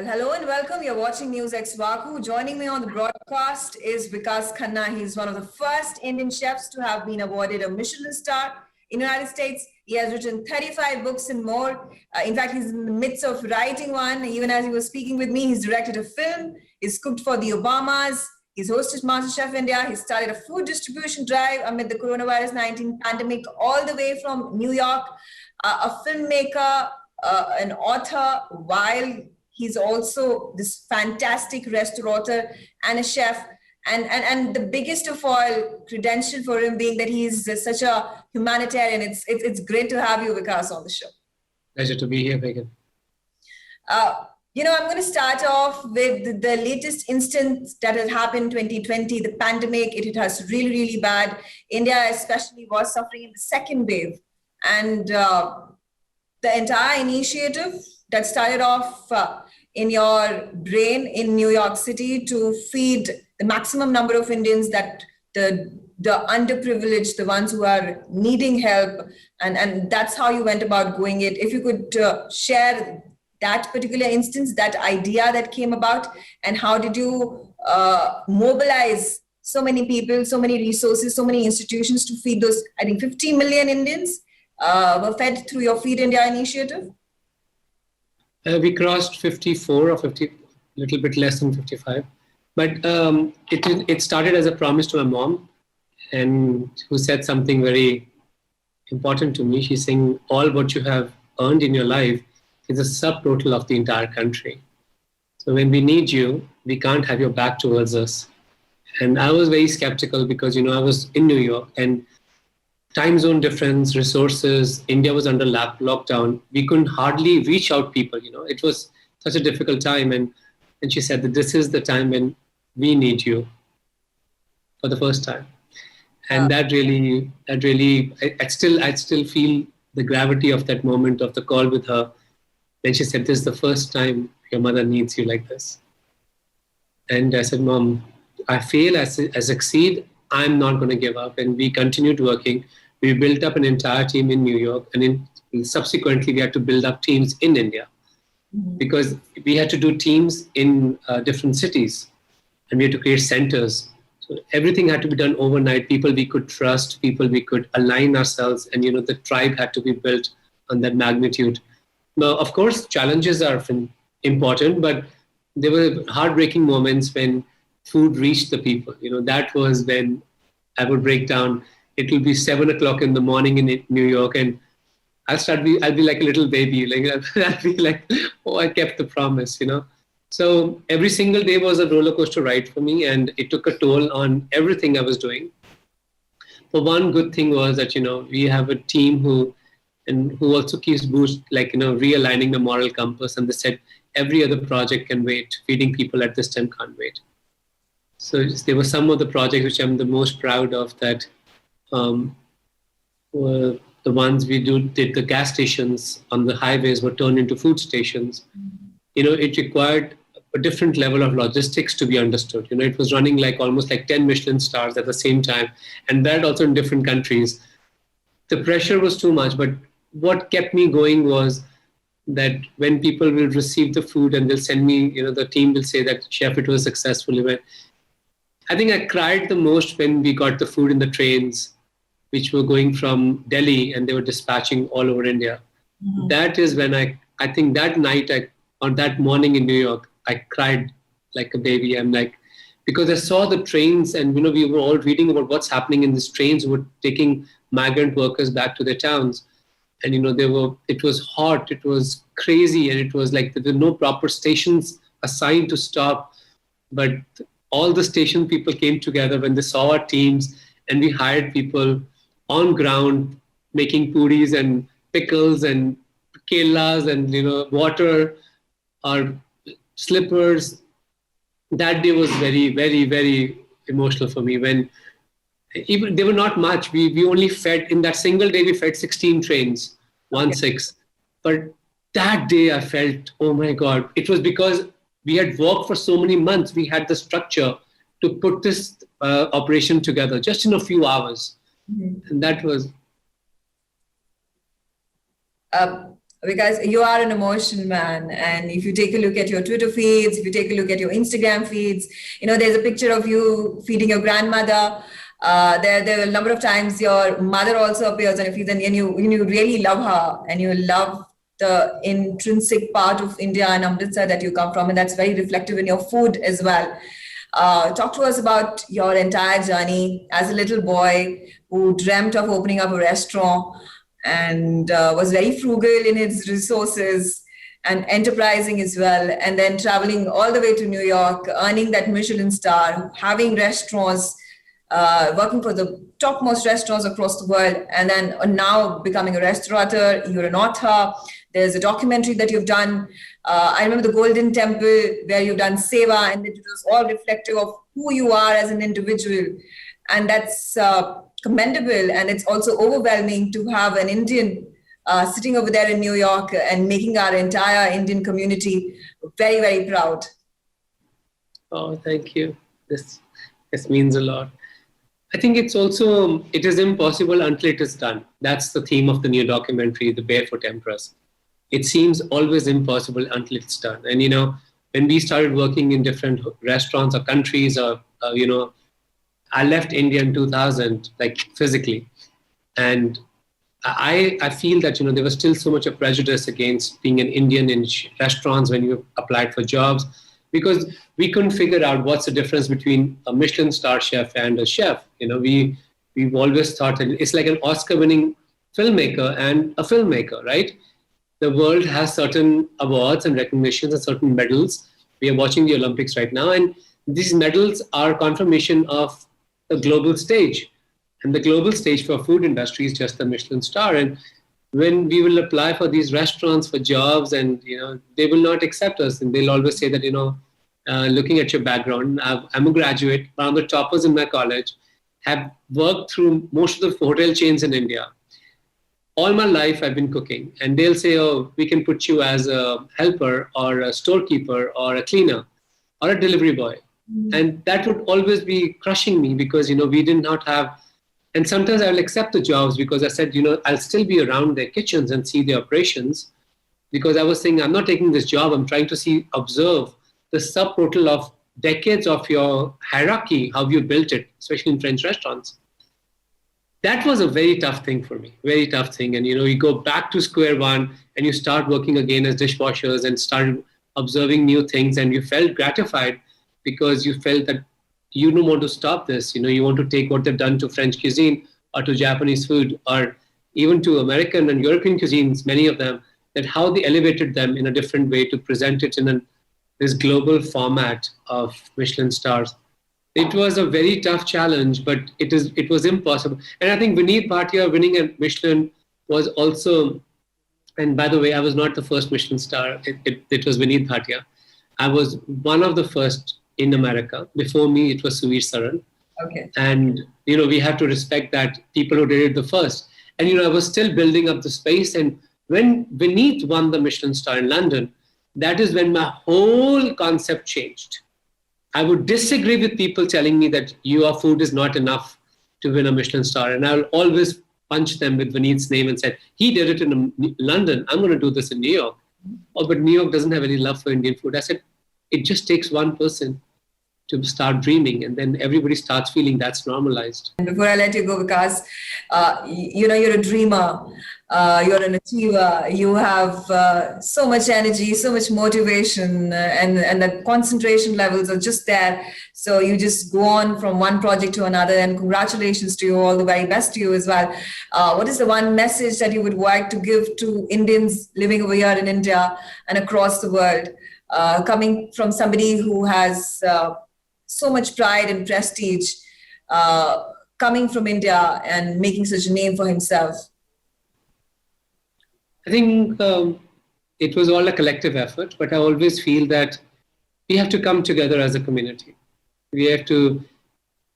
Well, hello and welcome. You're watching NewsX VaKu. Joining me on the broadcast is Vikas Khanna. He's one of the first Indian chefs to have been awarded a Michelin star in the United States. He has written 35 books and more. In fact, he's in the midst of writing one. Even as he was speaking with me, he's directed a film. He's cooked for the Obamas. He's hosted MasterChef India. He started a food distribution drive amid the coronavirus 19 pandemic all the way from New York. A filmmaker, an author, while he's also this fantastic restaurateur and a chef. And the biggest of all credential for him being that he's such a humanitarian. It's great to have you, Vikas, on the show. Pleasure to be here, Megha. I'm going to start off with the latest instance that has happened 2020, the pandemic. It hit us really, really bad. India especially was suffering in the second wave. And the entire initiative that started off in your brain in New York City to feed the maximum number of Indians, that the underprivileged, the ones who are needing help, and that's how you went about going it. If you could share that particular instance, that idea that came about, and how did you mobilize so many people, so many resources, so many institutions to feed those, I think 50 million Indians were fed through your Feed India initiative? We crossed 54 or 50, a little bit less than 55. But it started as a promise to my mom, and who said something very important to me. She's saying, all what you have earned in your life is a subtotal of the entire country. So when we need you, we can't have your back towards us. And I was very skeptical because, I was in New York, and time zone difference, resources, India was under lockdown. We couldn't hardly reach out people, It was such a difficult time. And she said that this is the time when we need you for the first time. And that really, I still feel the gravity of that moment of the call with her. Then she said, this is the first time your mother needs you like this. And I said, Mom, I fail, I succeed, I'm not going to give up. And we continued working. We built up an entire team in New York, and subsequently we had to build up teams in India, because we had to do teams in different cities, and we had to create centers. So everything had to be done overnight. People we could trust, people we could align ourselves, and the tribe had to be built on that magnitude. Now, of course, challenges are important, but there were heartbreaking moments when food reached the people. That was when I would break down. It will be 7 o'clock in the morning in New York, and I'll be like a little baby. I'll be like, oh, I kept the promise, So every single day was a roller coaster ride for me, and it took a toll on everything I was doing. But one good thing was that, we have a team who also keeps realigning the moral compass, and they said every other project can wait. Feeding people at this time can't wait. So there were some of the projects which I'm the most proud of, that were the ones we did the gas stations on the highways were turned into food stations. It required a different level of logistics to be understood. It was running almost like 10 Michelin stars at the same time, and that also in different countries. The pressure was too much, but what kept me going was that when people will receive the food and they'll send me, the team will say that, Chef, it was a successful event. I think I cried the most when we got the food in the trains, which were going from Delhi, and they were dispatching all over India. Mm-hmm. That is when I think that night, or that morning in New York, I cried like a baby. Because I saw the trains, and we were all reading about what's happening in these trains, who were taking migrant workers back to their towns. And it was hot, it was crazy, and it was like there were no proper stations assigned to stop. But all the station people came together when they saw our teams, and we hired people on ground making puris and pickles and kelas and water or slippers. That day was very, very, very emotional for me. When even they were not much, we only fed in that single day. We fed 16 trains, 16. But that day I felt, oh my God! It was because we had worked for so many months. We had the structure to put this operation together just in a few hours. Mm-hmm. And that was... because you are an emotion man. And if you take a look at your Twitter feeds, if you take a look at your Instagram feeds, there's a picture of you feeding your grandmother. There are a number of times your mother also appears on your feeds, and you really love her, and you love the intrinsic part of India and Amritsar that you come from, and that's very reflective in your food as well. Talk to us about your entire journey as a little boy who dreamt of opening up a restaurant and was very frugal in its resources and enterprising as well, and then traveling all the way to New York, earning that Michelin star, having restaurants, working for the topmost restaurants across the world, and then now becoming a restaurateur. You're an author. There's a documentary that you've done. I remember the Golden Temple, where you've done Seva, and it was all reflective of who you are as an individual. And that's commendable. And it's also overwhelming to have an Indian sitting over there in New York and making our entire Indian community very, very proud. Oh, thank you. This means a lot. I think it is impossible until it is done. That's the theme of the new documentary, The Barefoot Empress. It seems always impossible until it's done. And, when we started working in different restaurants or countries, or, I left India in 2000, like physically. And I feel that, there was still so much of prejudice against being an Indian in restaurants when you applied for jobs, because we couldn't figure out what's the difference between a Michelin star chef and a chef. We've always thought that it's like an Oscar-winning filmmaker and a filmmaker, right? The world has certain awards and recognitions and certain medals. We are watching the Olympics right now, and these medals are confirmation of the global stage. And the global stage for food industry is just the Michelin star. And when we will apply for these restaurants for jobs, and they will not accept us, and they'll always say that looking at your background, I'm a graduate, one of the toppers in my college, have worked through most of the hotel chains in India. All my life I've been cooking, and they'll say, oh, we can put you as a helper or a storekeeper or a cleaner or a delivery boy. Mm-hmm. And that would always be crushing me, because we did not have. And sometimes I will accept the jobs because I said, I'll still be around their kitchens and see their operations, because I was saying, I'm not taking this job. I'm trying to observe the subtotal of decades of your hierarchy, how you built it, especially in French restaurants. That was a very tough thing for me, very tough thing. And, you go back to square one and you start working again as dishwashers and started observing new things, and you felt gratified because you felt that you don't want to stop this. You want to take what they've done to French cuisine or to Japanese food or even to American and European cuisines, many of them, that how they elevated them in a different way to present it in this global format of Michelin stars. It was a very tough challenge, but it was impossible. And I think Vineet Bhatia winning a Michelin was also, and by the way, I was not the first Michelin star. It was Vineet Bhatia. I was one of the first in America. Before me, it was Suvir Saran. Okay. And, we have to respect that people who did it the first. And, I was still building up the space. And when Vineet won the Michelin star in London, that is when my whole concept changed. I would disagree with people telling me that your food is not enough to win a Michelin star. And I'll always punch them with Vineet's name and say, he did it in London. I'm going to do this in New York. Oh, but New York doesn't have any love for Indian food. I said, it just takes one person to start dreaming, and then everybody starts feeling that's normalized. And before I let you go, Vikas, you're a dreamer, you're an achiever, you have so much energy, so much motivation, and the concentration levels are just there. So you just go on from one project to another, and congratulations to you, all the very best to you as well. What is the one message that you would like to give to Indians living over here in India and across the world, coming from somebody who has so much pride and prestige, coming from India and making such a name for himself? I think it was all a collective effort, but I always feel that we have to come together as a community. We have to,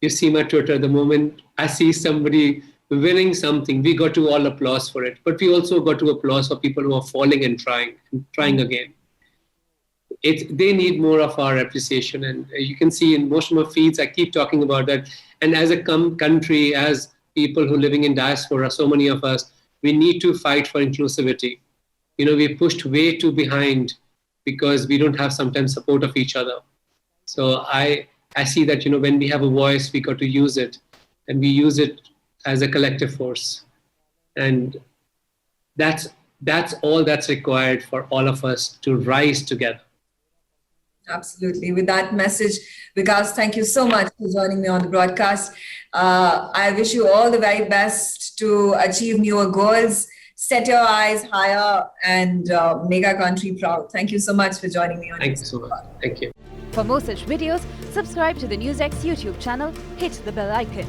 you see my Twitter, the moment I see somebody winning something, we got to all applause for it, but we also got to applause for people who are falling and trying again. They need more of our appreciation, and you can see in most of my feeds, I keep talking about that. And as a country, as people who are living in diaspora, so many of us, we need to fight for inclusivity. we pushed way too behind because we don't have sometimes support of each other. So I see that, when we have a voice, we got to use it, and we use it as a collective force. And that's all that's required for all of us to rise together. Absolutely. With that message, Vikas, thank you so much for joining me on the broadcast. I wish you all the very best to achieve newer goals, set your eyes higher, and make our country proud. Thank you so much for joining me on Thank you so much. Thank you. For more such videos, subscribe to the NewsX YouTube channel, hit the bell icon.